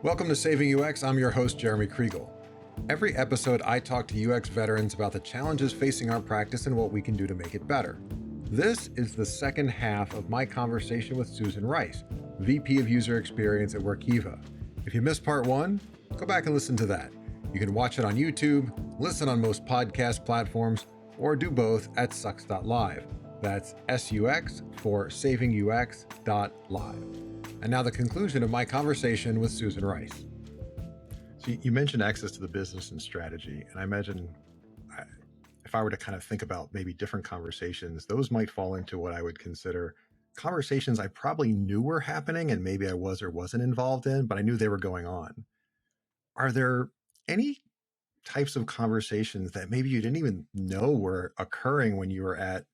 Welcome to Saving UX. I'm your host, Jeremy Kriegel. Every episode, I talk to UX veterans about the challenges facing our practice and what we can do to make it better. This is the second half of my conversation with Susan Rice, VP of User Experience at Workiva. If you missed part one, go back and listen to that. You can watch it on YouTube, listen on most podcast platforms, or do both at sux.live. That's SUX for savingux.live. And now the conclusion of my conversation with Susan Rice. So you mentioned access to the business and strategy, and I imagine if I were to kind of think about maybe different conversations, those might fall into what I would consider conversations I probably knew were happening and maybe I was or wasn't involved in, but I knew they were going on. Are there any types of conversations that maybe you didn't even know were occurring when you were at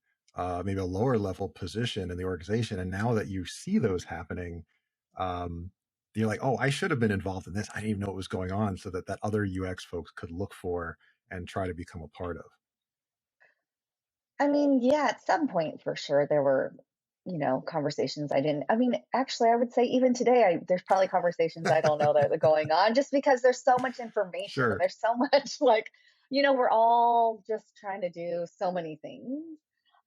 maybe a lower level position in the organization, and now that you see those happening, you're like, oh, I should have been involved in this. I didn't even know what was going on, so that other UX folks could look for and try to become a part of. I mean, yeah, at some point for sure there were, conversations actually, I would say even today, there's probably conversations I don't know that are going on just because there's so much information and Sure. there's so much we're all just trying to do so many things.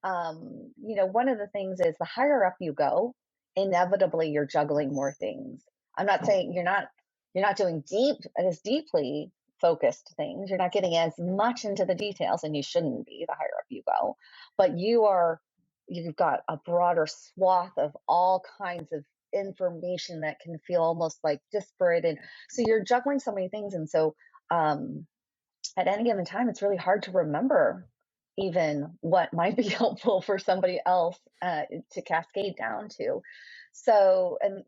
One of the things is the higher up you go, inevitably you're juggling more things. I'm not saying you're not doing as deeply focused things. You're not getting as much into the details, and you shouldn't be the higher up you go. But you've got a broader swath of all kinds of information that can feel almost like disparate, and so you're juggling so many things. And so at any given time, it's really hard to remember even what might be helpful for somebody else to cascade down to. So, and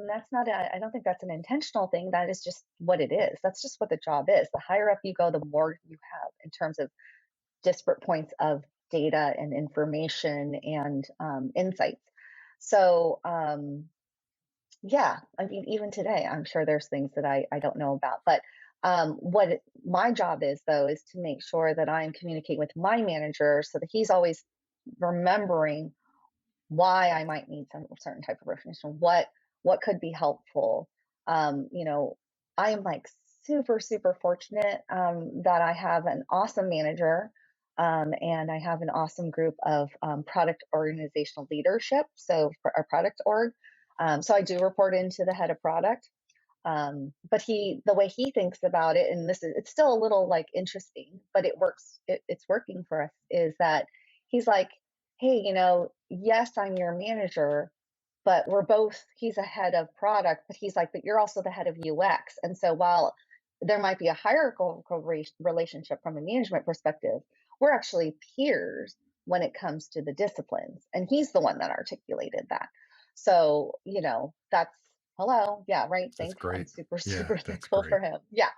that's not, I don't think that's an intentional thing. That is just what it is. That's just what the job is. The higher up you go, the more you have in terms of disparate points of data and information and insights. So, yeah, I mean, even today, I'm sure there's things that I don't know about. But my job is, though, is to make sure that I'm communicating with my manager so that he's always remembering why I might need some certain type of information, what could be helpful. I am like super, super fortunate that I have an awesome manager, and I have an awesome group of product organizational leadership. So for our product org, so I do report into the head of product. But the way he thinks about it, and it's still a little like interesting, but it works. It's working for us. Is that he's like, hey, yes, I'm your manager, but he's a head of product, but he's like, but you're also the head of UX. And so while there might be a hierarchical relationship from a management perspective, we're actually peers when it comes to the disciplines. And he's the one that articulated that. So, that's hello. Yeah, right. That's Thanks. I'm great. super, Yeah, super that's thankful great. for him. Yeah.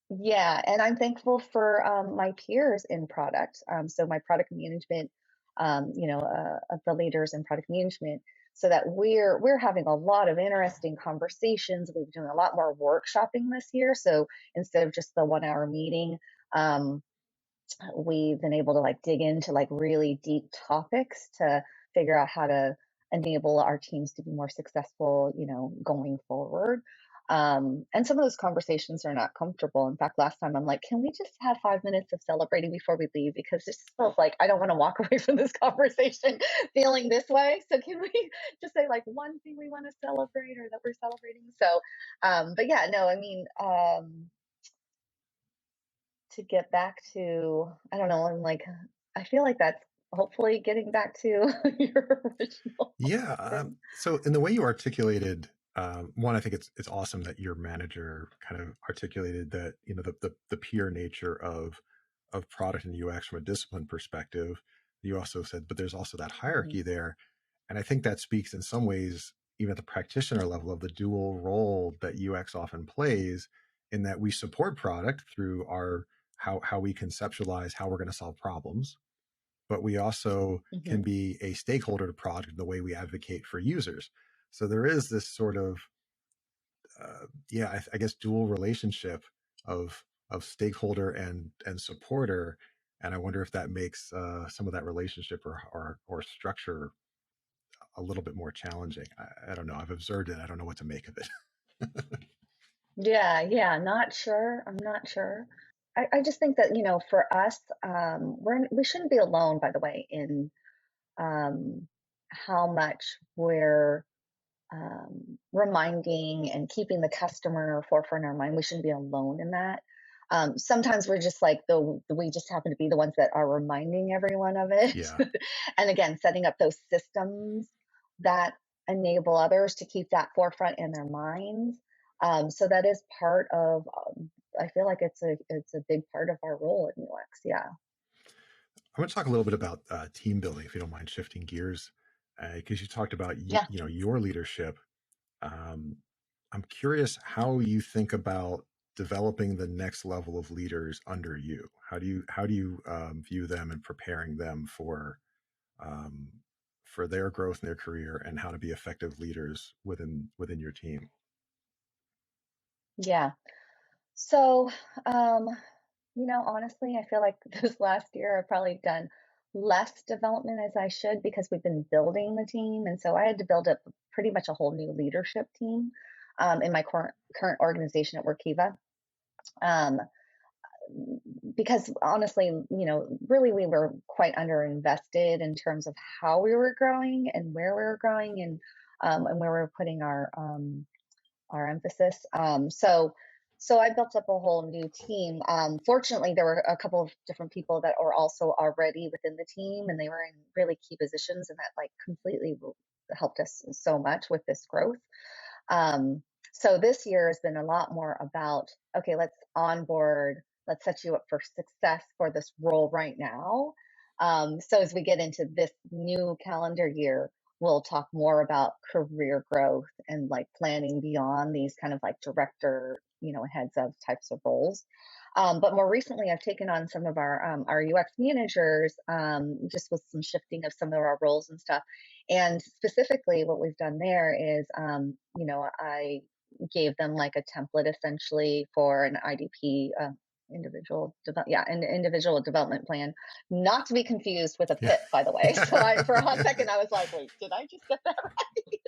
Yeah. And I'm thankful for my peers in product. So my product management, of the leaders in product management, so that we're having a lot of interesting conversations. We've been doing a lot more workshopping this year. So instead of just the 1 hour meeting, um, we've been able to dig into really deep topics to figure out how to enable our teams to be more successful, going forward. And some of those conversations are not comfortable. In fact, last time I'm like, can we just have 5 minutes of celebrating before we leave? Because this feels like I don't want to walk away from this conversation feeling this way. So can we just say one thing we want to celebrate or that we're celebrating? So, but yeah, no, I mean, to get back to, I don't know, I feel like that's hopefully getting back to your original Yeah. question. So in the way you articulated, one, I think it's awesome that your manager kind of articulated that, the peer nature of product and UX from a discipline perspective. You also said, but there's also that hierarchy Mhm. there. And I think that speaks in some ways, even at the practitioner level, of the dual role that UX often plays, in that we support product through our how we conceptualize how we're going to solve problems, but we also can Mhm. be a stakeholder to product in the way we advocate for users. So there is this sort of, I guess, dual relationship of stakeholder and supporter. And I wonder if that makes some of that relationship or structure a little bit more challenging. I don't know. I've observed it. I don't know what to make of it. Yeah, yeah, not sure. I'm not sure. I just think that, for us, we shouldn't be alone, by the way, in how much we're reminding and keeping the customer forefront of our mind. We shouldn't be alone in that. Sometimes we're just like we just happen to be the ones that are reminding everyone of it. Yeah. And again, setting up those systems that enable others to keep that forefront in their minds. So that is part of. I feel like it's a big part of our role in UX. Yeah. I want to talk a little bit about team building, if you don't mind shifting gears, because you talked about Yeah. your leadership. Um, I'm curious how you think about developing the next level of leaders under you. How do you view them and preparing them um, for their growth in their career and how to be effective leaders within your team? Yeah. So, um, honestly, I feel like this last year I've probably done less development as I should because we've been building the team. And so I had to build up pretty much a whole new leadership team in my current organization at Workiva. Um, because honestly, really we were quite underinvested in terms of how we were growing and where we were growing and where we were putting our emphasis. So I built up a whole new team. Fortunately, there were a couple of different people that were also already within the team, and they were in really key positions, and that like completely helped us so much with this growth. Um, so this year has been a lot more about, okay, let's onboard, let's set you up for success for this role right now. So as we get into this new calendar year, we'll talk more about career growth and like planning beyond these kind of like director, heads of types of roles. But more recently, I've taken on some of our UX managers, just with some shifting of some of our roles and stuff. And specifically, what we've done there is, I gave them like a template essentially for an IDP, an individual development plan, not to be confused with a Yeah. PIP, by the way. So I, for a hot second, I was like, wait, did I just get that right?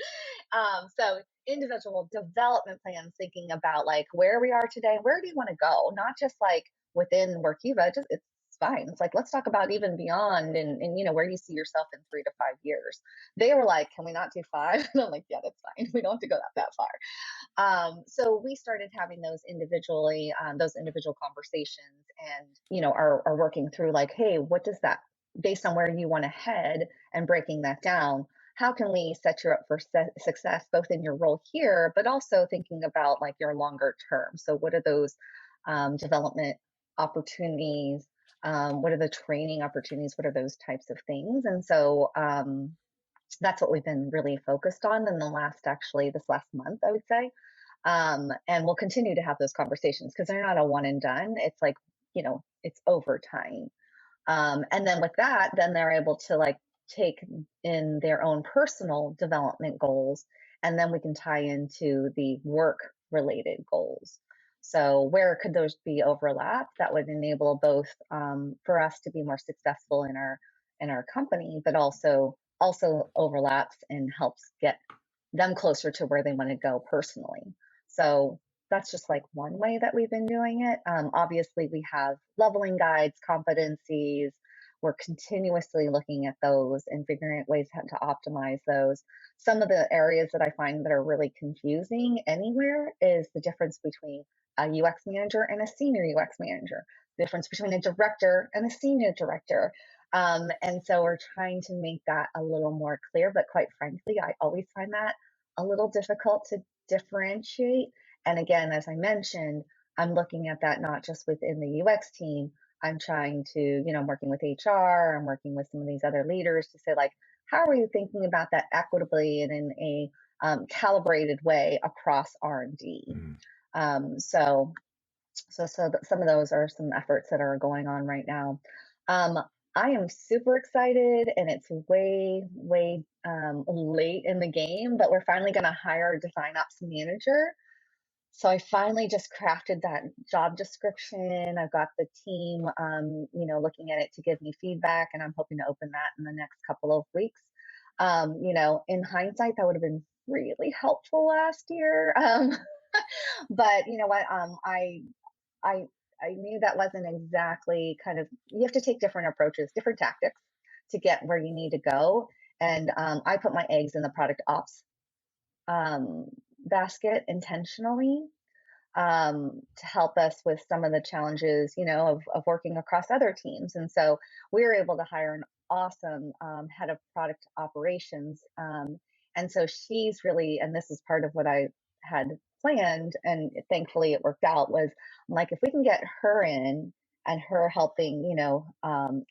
So individual development plans, thinking about like where we are today, where do you want to go, not just like within Workiva, just it's fine. It's like, let's talk about even beyond and where you see yourself in 3 to 5 years. They were like, can we not do five? And I'm like, yeah, that's fine. We don't have to go that far. So we started having those individual conversations, and are working through like, hey, what does that, based on where you want to head, and breaking that down. How can we set you up for success both in your role here, but also thinking about like your longer term? So, what are those development opportunities? What are the training opportunities? What are those types of things? And so, that's what we've been really focused on in this last month, I would say. And we'll continue to have those conversations because they're not a one and done. It's like, it's over time. And then with that, then they're able to like take in their own personal development goals, and then we can tie into the work related goals. So where could those be overlap that would enable both, for us to be more successful in our company, but also overlaps and helps get them closer to where they want to go personally. So that's just like one way that we've been doing it. Obviously, we have leveling guides, competencies. We're continuously looking at those and figuring out ways how to optimize those. Some of the areas that I find that are really confusing anywhere is the difference between a UX manager and a senior UX manager, the difference between a director and a senior director. And so we're trying to make that a little more clear, but quite frankly, I always find that a little difficult to differentiate. And again, as I mentioned, I'm looking at that not just within the UX team. I'm trying to, I'm working with HR, I'm working with some of these other leaders to say, like, how are you thinking about that equitably and in a calibrated way across R&D? Mm. So, some of those are some efforts that are going on right now. Um, I am super excited, and it's way late in the game, but we're finally going to hire a design ops manager. So I finally just crafted that job description. I've got the team, looking at it to give me feedback, and I'm hoping to open that in the next couple of weeks. In hindsight, that would have been really helpful last year. But you know what? I I knew that wasn't exactly kind of, you have to take different approaches, different tactics to get where you need to go. And I put my eggs in the product ops um, basket intentionally, to help us with some of the challenges, of working across other teams. And so we were able to hire an awesome head of product operations. And so she's really, and this is part of what I had planned, and thankfully it worked out, was like, if we can get her in and her helping,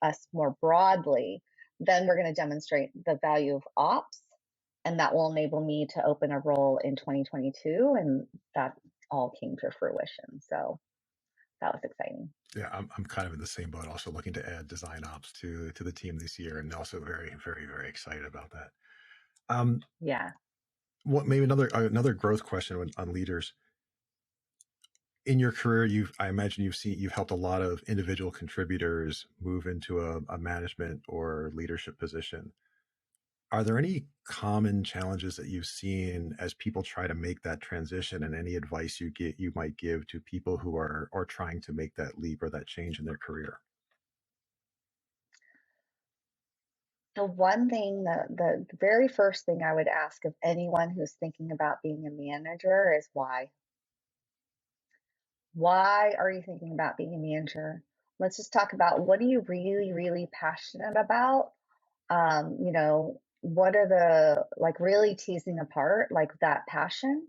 us more broadly, then we're going to demonstrate the value of ops. And that will enable me to open a role in 2022. And that all came to fruition. So that was exciting. Yeah, I'm kind of in the same boat. Also looking to add design ops to the team this year, and also very, very, very excited about that. Um, Yeah. what maybe another growth question on leaders in your career? I imagine you've helped a lot of individual contributors move into a management or leadership position. Are there any common challenges that you've seen as people try to make that transition, and any advice you might give to people who are trying to make that leap or that change in their career? The one thing, the very first thing I would ask of anyone who's thinking about being a manager is why. Why are you thinking about being a manager? Let's just talk about, what are you really, really passionate about? What are the, like, really teasing apart like that passion,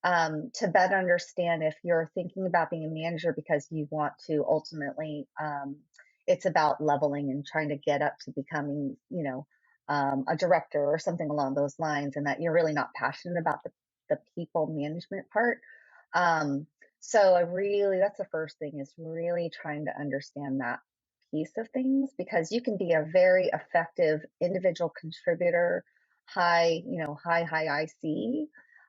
to better understand if you're thinking about being a manager because you want to ultimately, it's about leveling and trying to get up to becoming, a director or something along those lines, and that you're really not passionate about the people management part. Um, so that's the first thing, is really trying to understand that piece of things, because you can be a very effective individual contributor, high IC,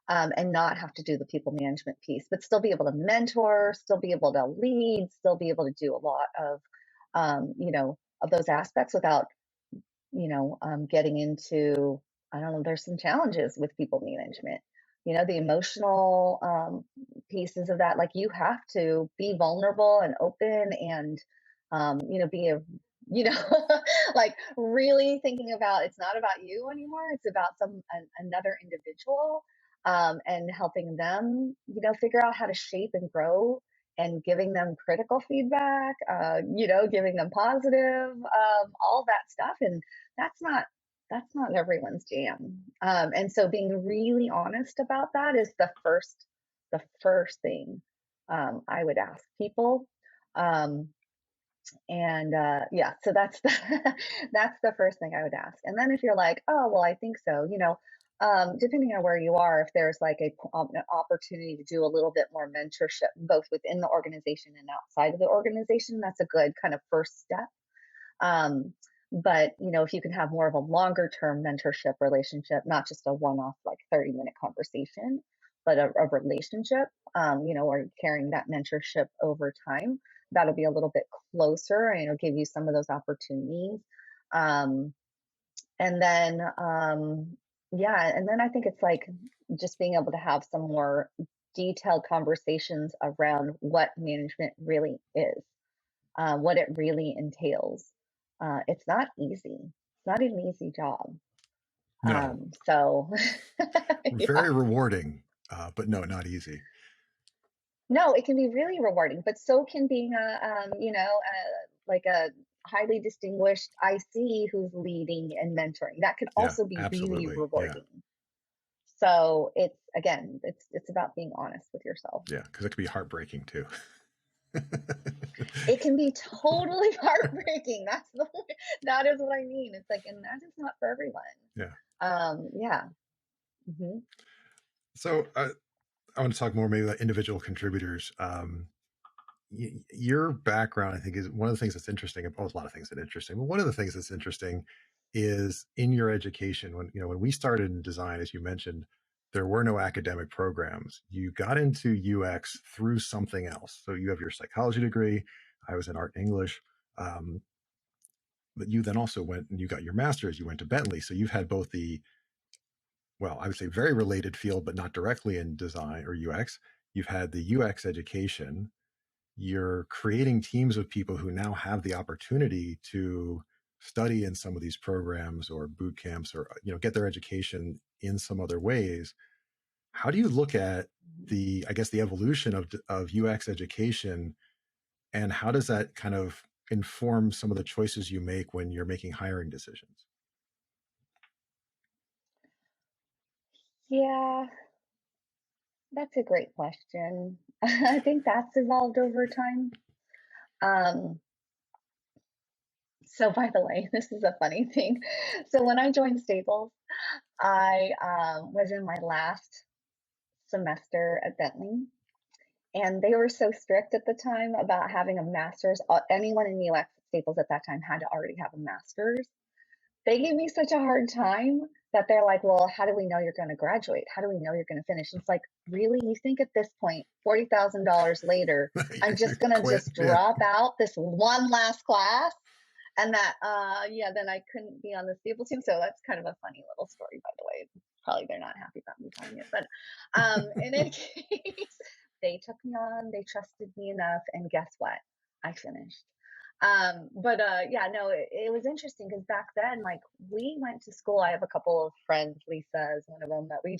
and not have to do the people management piece, but still be able to mentor, still be able to lead, still be able to do a lot of those aspects without, getting into, I don't know, there's some challenges with people management. The emotional pieces of that, like, you have to be vulnerable and open, and, be a, like, really thinking about, it's not about you anymore. It's about another individual, and helping them, figure out how to shape and grow, and giving them critical feedback, giving them positive, all that stuff. And that's not that's not everyone's jam. And so being really honest about that is the first thing I would ask people. Um, and yeah, so that's that's the first thing I would ask. And then if you're like, oh well, I think so, depending on where you are, if there's like an opportunity to do a little bit more mentorship, both within the organization and outside of the organization, that's a good kind of first step. um, but if you can have more of a longer term mentorship relationship, not just a one-off like 30-minute conversation, but a relationship, or carrying that mentorship over time, that'll be a little bit closer, and it'll give you some of those opportunities. Um, and then, yeah, and then I think it's like just being able to have some more detailed conversations around what management really is, what it really entails. It's not easy. It's not an easy job. No, So, yeah. very rewarding, but no, not easy. No, it can be really rewarding, but so can being like a highly distinguished IC who's leading and mentoring. That can Yeah, also be really absolutely. Yeah, rewarding. So it's about being honest with yourself. yeah, because it could be heartbreaking too. It can be totally heartbreaking. That is what I mean. It's like, and that is not for everyone. Yeah. Yeah. Hmm. So I want to talk more maybe about individual contributors. Your background, I think, is one of the things that's interesting. Oh, there's a lot of things that are interesting, but one of the things that's interesting is in your education. When we started in design, as you mentioned, there were no academic programs. You got into UX through something else. So you have your psychology degree. I was in art and English. Um, but you then also went and you got your master's. You went to Bentley. So you've had both the, well, I would say very related field, but not directly in design or UX. you've had the UX education, you're creating teams of people who now have the opportunity to study in some of these programs or boot camps, or get their education in some other ways. How do you look at the, I guess, the evolution of UX education, and how does that kind of inform some of the choices you make when you're making hiring decisions? Yeah, that's a great question. I think that's evolved over time. Um, so by the way, this is a funny thing. So when I joined Staples, I was in my last semester at Bentley, and they were so strict at the time about having a master's. Anyone in UX at Staples at that time had to already have a master's. They gave me such a hard time that they're like, well, how do we know you're going to graduate? How do we know you're going to finish? And it's like, really? You think at this point, $40,000 later, I'm You're just gonna going to quit? just Yeah. drop out this one last class? And that, yeah, then I couldn't be on the Staples team. So that's kind of a funny little story, by the way. Probably they're not happy about me telling it. But in any case, they took me on, they trusted me enough. And guess what? I finished. But yeah, no, it was interesting because back then, like, we went to school. I have a couple of friends, Lisa is one of them, that we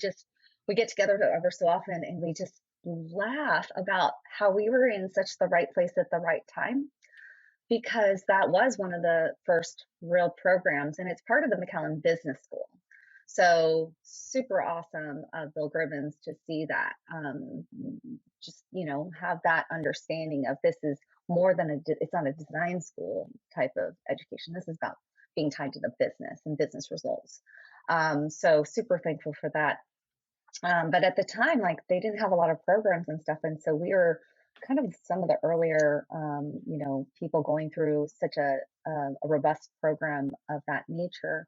get together ever so often, and we just laugh about how we were in such the right place at the right time, because that was one of the first real programs, and it's part of the McAllen Business School. So super awesome of Bill Gribbons to see that, just have that understanding of this is more than it's not a design school type of education. This is about being tied to the business and business results. So super thankful for that. But at the time, like, they didn't have a lot of programs and stuff, and so we were kind of some of the earlier, people going through such a robust program of that nature.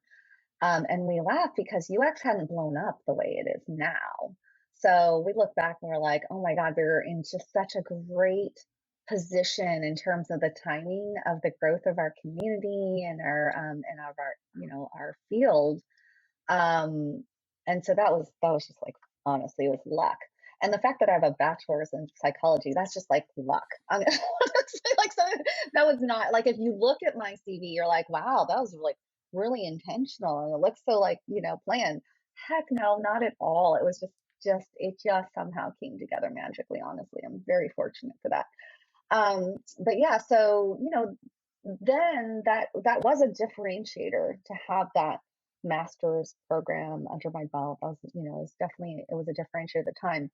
And we laugh because UX hadn't blown up the way it is now. So we look back and we're like, oh my God, they're in just such a great position in terms of the timing of the growth of our community and of our our field. um, and so that was just like, honestly, it was luck. And the fact that I have a bachelor's in psychology, that's just like luck. I mean, honestly, like, so that was not like, if you look at my CV, you're like, wow, that was like really intentional and it looks so like, planned. Heck no, not at all. It was just it just somehow came together magically, honestly. I'm very fortunate for that. But yeah, so then that was a differentiator to have that master's program under my belt. That was, it was a differentiator at the time.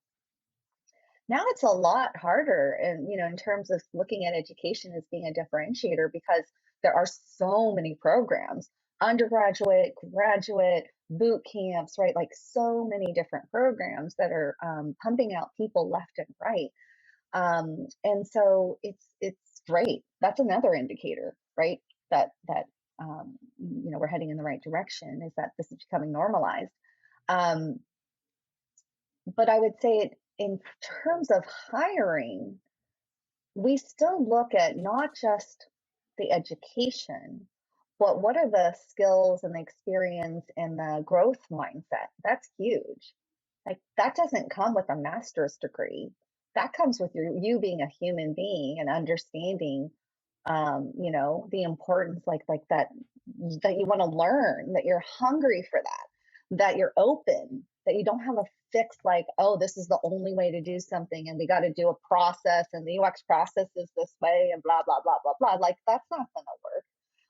Now it's a lot harder, and in terms of looking at education as being a differentiator, because there are so many programs, undergraduate, graduate, boot camps, right? Like, so many different programs that are pumping out people left and right. And so it's great. That's another indicator, right? That we're heading in the right direction, is that this is becoming normalized. Um, but I would say, in terms of hiring, we still look at not just the education, but what are the skills and the experience and the growth mindset? That's huge. Like, that doesn't come with a master's degree. That comes with you being a human being and understanding, the importance, like that you want to learn, that you're hungry for that you're open, that you don't have a fixed, like, oh, this is the only way to do something, and we got to do a process, and the UX process is this way, and blah blah blah blah blah. Like, that's not gonna work.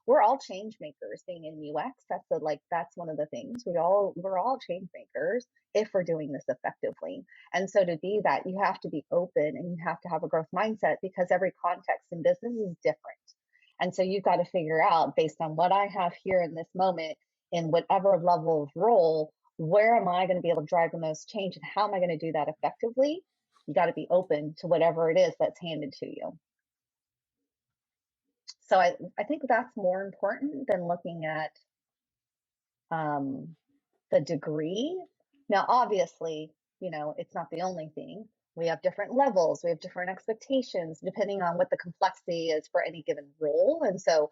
We're all change makers being in UX. That's one of the things. We're all change makers if we're doing this effectively. And so, to be that, you have to be open and you have to have a growth mindset, because every context in business is different. And so you've got to figure out, based on what I have here in this moment, in whatever level of role, where am I going to be able to drive the most change, and how am I going to do that effectively? You got to be open to whatever it is that's handed to you. So I think that's more important than looking at um, the degree. Now, obviously, it's not the only thing. We have different levels, we have different expectations depending on what the complexity is for any given role. And so,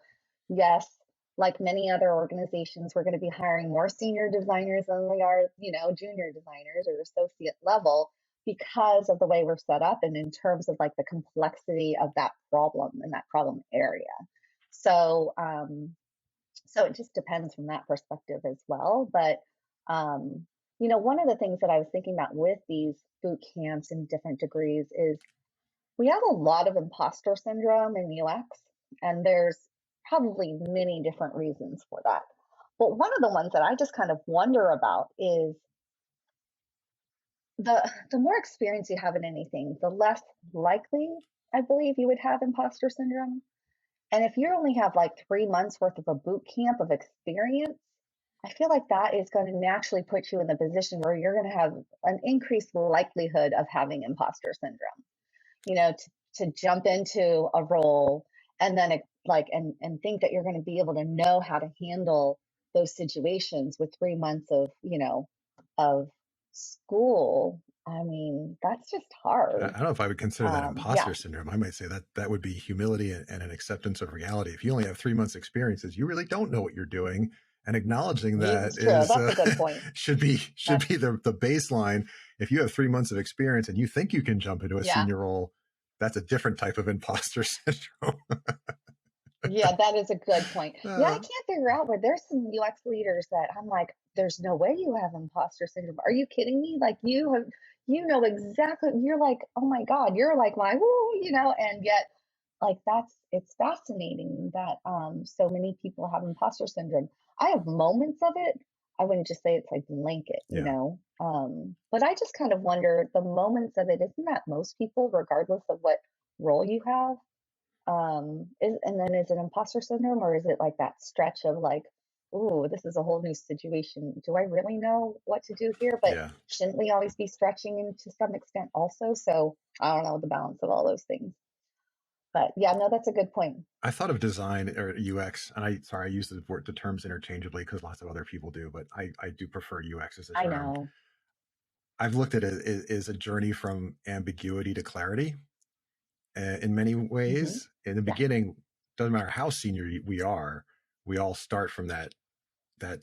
yes, like many other organizations, we're going to be hiring more senior designers than we are, junior designers or associate level, because of the way we're set up and in terms of like the complexity of that problem and that problem area. So, so it just depends from that perspective as well. But, um, one of the things that I was thinking about with these boot camps in different degrees is we have a lot of imposter syndrome in UX, and there's probably many different reasons for that. But one of the ones that I just kind of wonder about is the more experience you have in anything, the less likely I believe you would have imposter syndrome. And if you only have like 3 months worth of a boot camp of experience, I feel like that is going to naturally put you in the position where you're going to have an increased likelihood of having imposter syndrome. To jump into a role and then and think that you're going to be able to know how to handle those situations with 3 months of of school. I mean, that's just I hard. don't know if I would consider that Yeah, imposter syndrome. I might say that that would be humility and an acceptance of reality. If you only have 3 months experiences, you really don't know what you're doing, and acknowledging that it's true. is That's a good point. should That's be the baseline. If you have 3 months of experience and you think you can jump into a yeah. senior role, that's a different type of imposter syndrome. Yeah, that is a good point. Yeah, I Uh, can't figure out where there's some UX leaders that I'm like, there's no way you have imposter syndrome. Are you kidding me? Like you know exactly. You're like, oh my God, you're like my woo, and yet, like it's fascinating that so many people have imposter syndrome. I have moments of it. I wouldn't just say it's like yeah, blanket. But I just kind of wonder the moments of it. Isn't that most people, regardless of what role you have? And then is it imposter syndrome, or is it like that stretch of like, ooh, this is a whole new situation. Do I really know what to do here? But yeah. shouldn't we always be stretching in to some extent also? So I don't know the balance of all those things. But yeah, no, that's a good point. I thought of design or UX, and I use the terms interchangeably because lots of other people do, but I do prefer UX as a I term. know. I've looked at it as a journey from ambiguity to clarity in many Hmm. ways. In the Yeah, beginning, doesn't matter how senior we are, we all start from that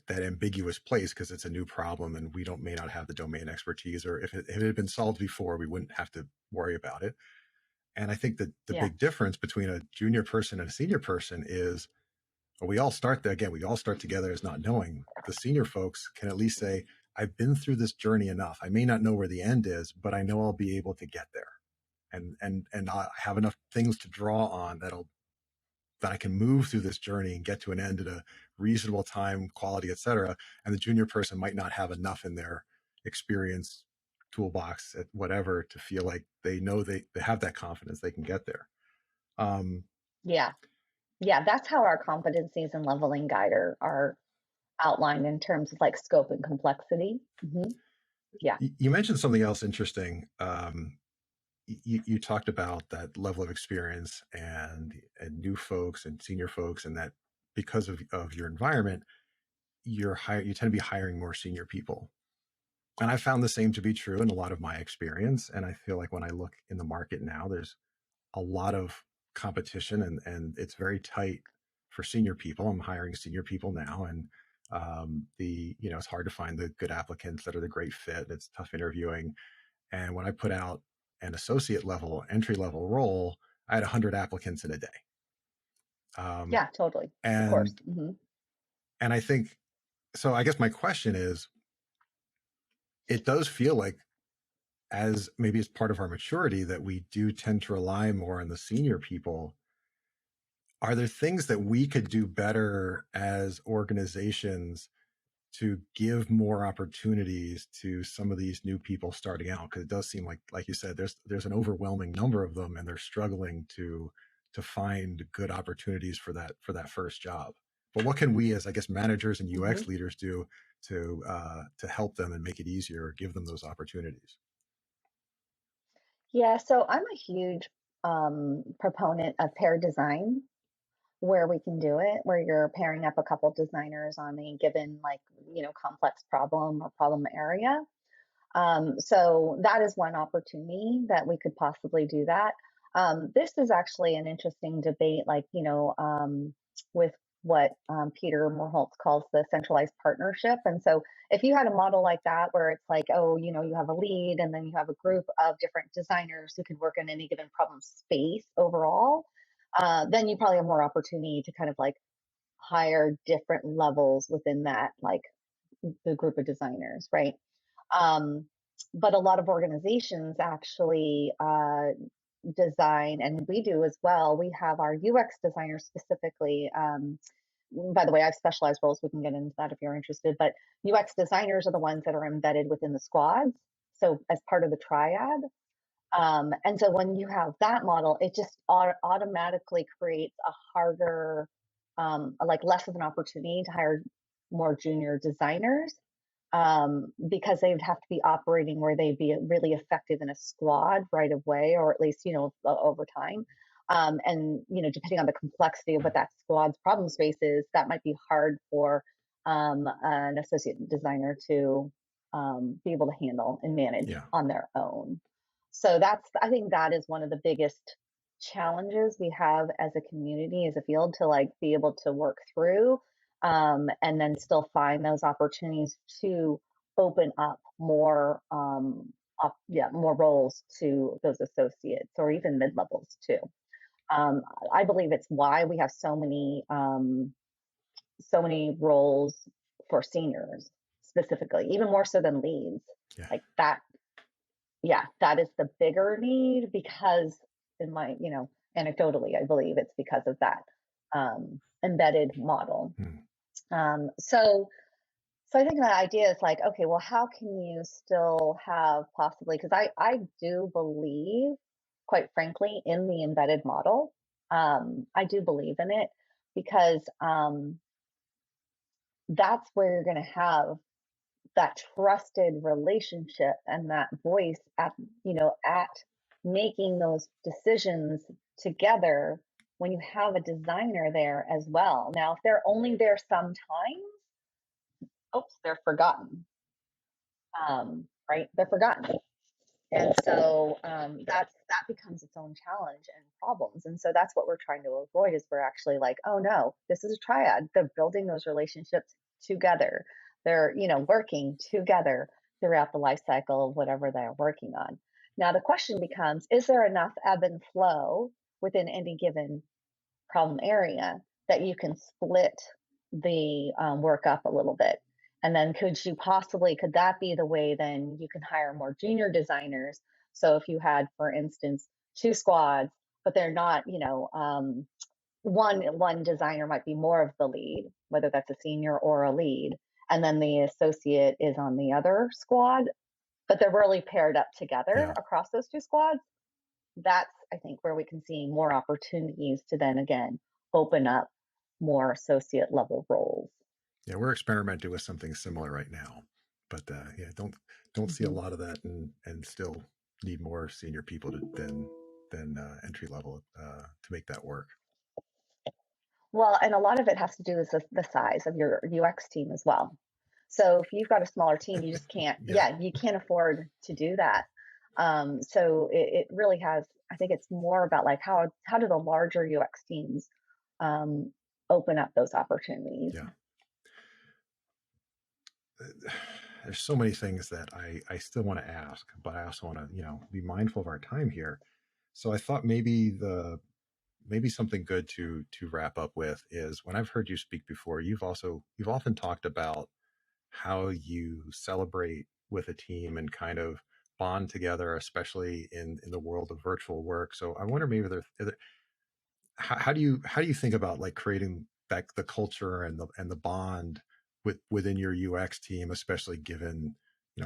ambiguous place because it's a new problem and we don't may not have the domain expertise, or if it had been solved before, we wouldn't have to worry about it. And I think that the yeah, big difference between a junior person and a senior person is, well, we all start there again. We all start together as not knowing. The senior folks can at least say, I've been through this journey enough. I may not know where the end is, but I know I'll be able to get there. And I have enough things to draw on that I can move through this journey and get to an end at a reasonable time, quality, et cetera. And the junior person might not have enough in their experience toolbox at whatever to feel like they know they have that confidence they can get there. Um, yeah, yeah. That's how our competencies and leveling guide are outlined in terms of like scope and complexity. Yeah. you mentioned something else interesting. You talked about that level of experience and new folks and senior folks, and that because of your environment, you tend to be hiring more senior people. And I found the same to be true in a lot of my experience. And I feel like when I look in the market now, there's a lot of competition, and it's very tight for senior people. I'm hiring senior people now, and it's hard to find the good applicants that are the great fit. It's tough interviewing. And when I put out an associate level, entry level role, I had 100 applicants in a day. Um, Yeah, totally. Of course. and and I think so. I guess my question is, it does feel like, as maybe as part of our maturity, that we do tend to rely more on the senior people. Are there things that we could do better as organizations to give more opportunities to some of these new people starting out? Because it does seem like you said, there's an overwhelming number of them, and they're struggling to find good opportunities for that first job. But what can we, as I guess managers and Hmm. UX leaders, do to help them and make it easier, or give them those opportunities? Yeah, so I'm a huge proponent of pair design where we can do it, where you're pairing up a couple designers on a given like, complex problem or problem area. So that is one opportunity that we could possibly do that. This is actually an interesting debate, like, with what Peter Morholtz calls the centralized partnership. And so if you had a model like that, where it's like, oh, you have a lead and then you have a group of different designers who can work in any given problem space overall, then you probably have more opportunity to kind of like hire different levels within that, like the group of designers, right? Um, but a lot of organizations actually design, and we do as well. We have our UX designers specifically. By the way, I've specialized roles. We can get into that if you're interested. But UX designers are the ones that are embedded within the squads. So as part of the triad. And so when you have that model, it just automatically creates a harder, like less of an opportunity to hire more junior designers, because they would have to be operating where they'd be really effective in a squad right away, or at least, over time. And, depending on the complexity of what that squad's problem space is, that might be hard for an associate designer to be able to handle and manage Yeah. on their own. So I think that is one of the biggest challenges we have as a community, as a field, to like be able to work through, and then still find those opportunities to open up more, more roles to those associates or even mid levels too. Um, I believe it's why we have so many roles for seniors specifically, even more so than leads. Yeah. Like that, yeah, that is the bigger need, because anecdotally, I believe it's because of that embedded model. Hmm. So I think the idea is like, okay, well, how can you still have possibly, because I do believe, quite frankly, in the embedded model. I do believe in it because that's where you're going to have that trusted relationship and that voice at making those decisions together, when you have a designer there as well. Now, if they're only there sometimes, oops, they're forgotten. Right? They're forgotten. And so that becomes its own challenge and problems. And so that's what we're trying to avoid, is we're actually like, oh no, this is a triad. They're building those relationships together. They're, working together throughout the life cycle of whatever they're working on. Now the question becomes, is there enough ebb and flow within any given problem area that you can split the work up a little bit? And then could that be the way then you can hire more junior designers? So if you had, for instance, two squads, but they're not, one designer might be more of the lead, whether that's a senior or a lead, and then the associate is on the other squad, but they're really paired up together Yeah. across those two squads. That's, I think, where we can see more opportunities to then again open up more associate level roles. Yeah. We're experimenting with something similar right now, but yeah, don't see a Mhm. lot of that, and still need more senior people than entry level to make that work. Well, and a lot of it has to do with the size of your UX team as well. So if you've got a smaller team, you just can't, Yeah. yeah, you can't afford to do that. So it really has, I think it's more about like how do the larger UX teams um, open up those opportunities? Yeah. There's so many things that I still want to ask, but I also want to, be mindful of our time here. So I thought maybe something good to wrap up with is, when I've heard you speak before, you've often talked about how you celebrate with a team and kind of bond together, especially in the world of virtual work. So I wonder, maybe how do you think about like creating that, the culture and the bond within your UX team, especially given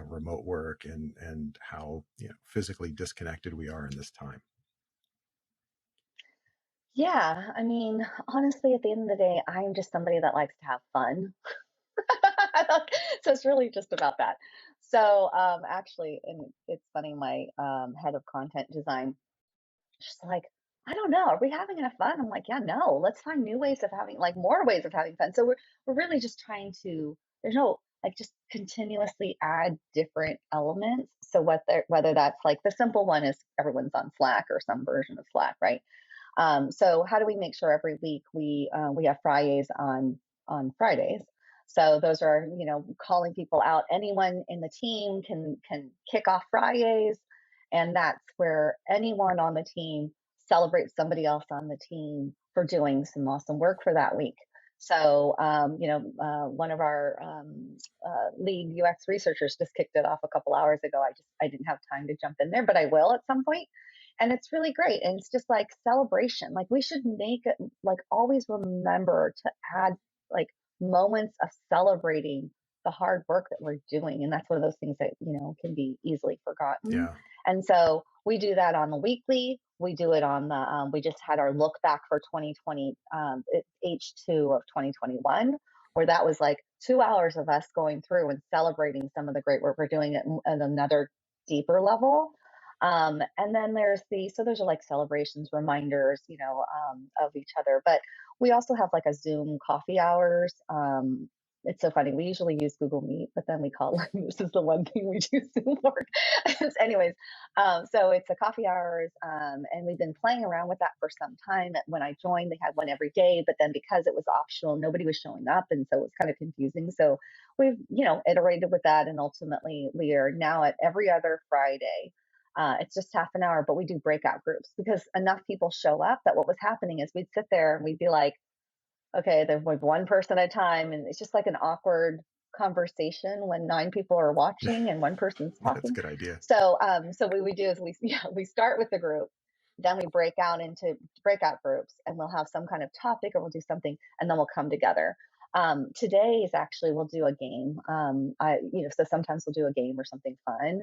remote work and how physically disconnected we are in this time. Yeah, I mean, honestly, at the end of the day, I'm just somebody that likes to have fun. So it's really just about that. So actually, and it's funny, my head of content design, she's like, I don't know, are we having enough fun? I'm like, yeah, no, let's find new ways of having, like, more ways of having fun. So we're really just trying to, there's no, like, just continuously add different elements. So whether that's like, the simple one is everyone's on Slack or some version of Slack, right? So how do we make sure every week we have Fridays on Fridays? So those are, calling people out. Anyone in the team can kick off Fridays, and that's where anyone on the team celebrates somebody else on the team for doing some awesome work for that week. So, one of our lead UX researchers just kicked it off a couple hours ago. I didn't have time to jump in there, but I will at some point. And it's really great. And it's just like celebration. Like we should make it like always remember to add like moments of celebrating the hard work that we're doing. And that's one of those things that, can be easily forgotten. Yeah. And so we do that on the weekly. We do it on we just had our look back for 2020, H2 of 2021, where that was like 2 hours of us going through and celebrating some of the great work we're doing at another deeper level. And then those are like celebrations, reminders, of each other. But we also have like a Zoom coffee hours. It's so funny. We usually use Google Meet, but then we call this is the one thing we do Zoom work. Anyways, so it's a coffee hours, and we've been playing around with that for some time. When I joined, they had one every day, but then because it was optional, nobody was showing up, and so it was kind of confusing. So we've iterated with that, and ultimately we are now at every other Friday. It's just half an hour, but we do breakout groups because enough people show up that what was happening is we'd sit there and we'd be like, okay, there's like one person at a time, and it's just like an awkward conversation when 9 people are watching and one person's That's a talking. good idea. So what we do is we start with the group, then we break out into breakout groups, and we'll have some kind of topic or we'll do something, and then we'll come together. Today is actually we'll do a game. So sometimes we'll do a game or something fun,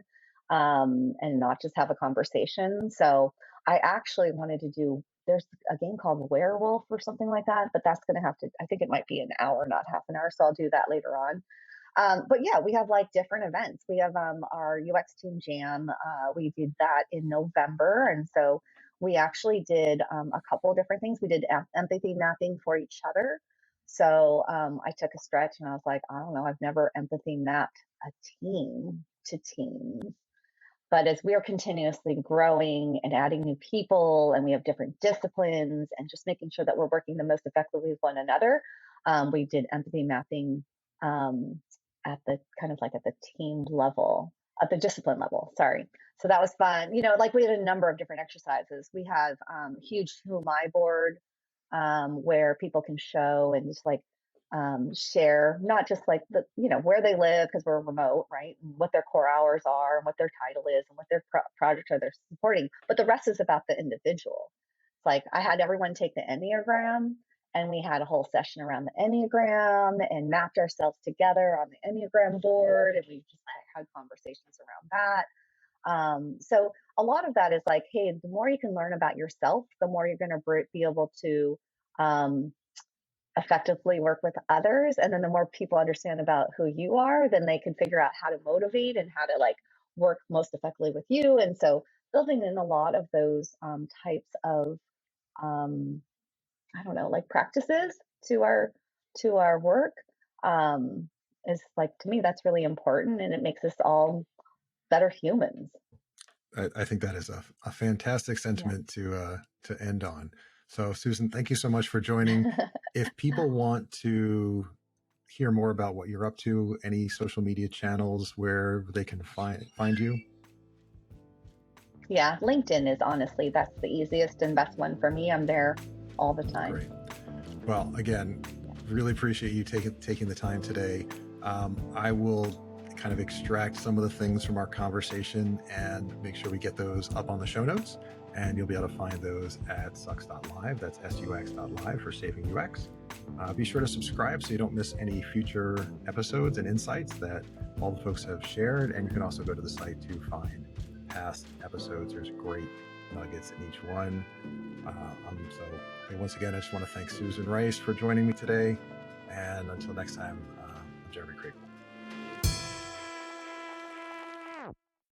and not just have a conversation. So I actually wanted to do. There's a game called Werewolf or something like that, but that's going to have to. I think it might be an hour, not half an hour. So I'll do that later on. But yeah, we have like different events. We have our UX Team Jam. We did that in November, and so we actually did a couple of different things. We did empathy mapping for each other. So I took a stretch and I was like, I don't know, I've never empathy mapped a team to teams. But as we are continuously growing and adding new people, and we have different disciplines, and just making sure that we're working the most effectively with one another, we did empathy mapping at the kind of like at the team level, at the discipline level. Sorry. So that was fun. Like we had a number of different exercises. We have huge Who Am I board, where people can show and just like share not just like where they live because we're remote, right, and what their core hours are and what their title is and what their projects are they're supporting, but the rest is about the individual. It's like I had everyone take the Enneagram, and we had a whole session around the Enneagram and mapped ourselves together on the Enneagram board, and we just had conversations around that. So a lot of that is like, hey, the more you can learn about yourself, the more you're going to be able to um, effectively work with others. And then the more people understand about who you are, then they can figure out how to motivate and how to like work most effectively with you. And so building in a lot of those types of um, I don't know, like practices to our work um, is like, to me, that's really important, and it makes us all better humans. I think that is a fantastic Yeah. sentiment to end on. So, Susan, thank you so much for joining. If people want to hear more about what you're up to, any social media channels where they can find you? Yeah, LinkedIn is honestly that's the easiest and best one for me. I'm there all the time. Great. Well, again, really appreciate you taking the time today. I will kind of extract some of the things from our conversation and make sure we get those up on the show notes. And you'll be able to find those at sux.live. That's sux.live for Saving UX. Be sure to subscribe so you don't miss any future episodes and insights that all the folks have shared. And you can also go to the site to find past episodes. There's great nuggets in each one. So once again, I just want to thank Susan Rice for joining me today. And until next time, I'm Jeremy Craig.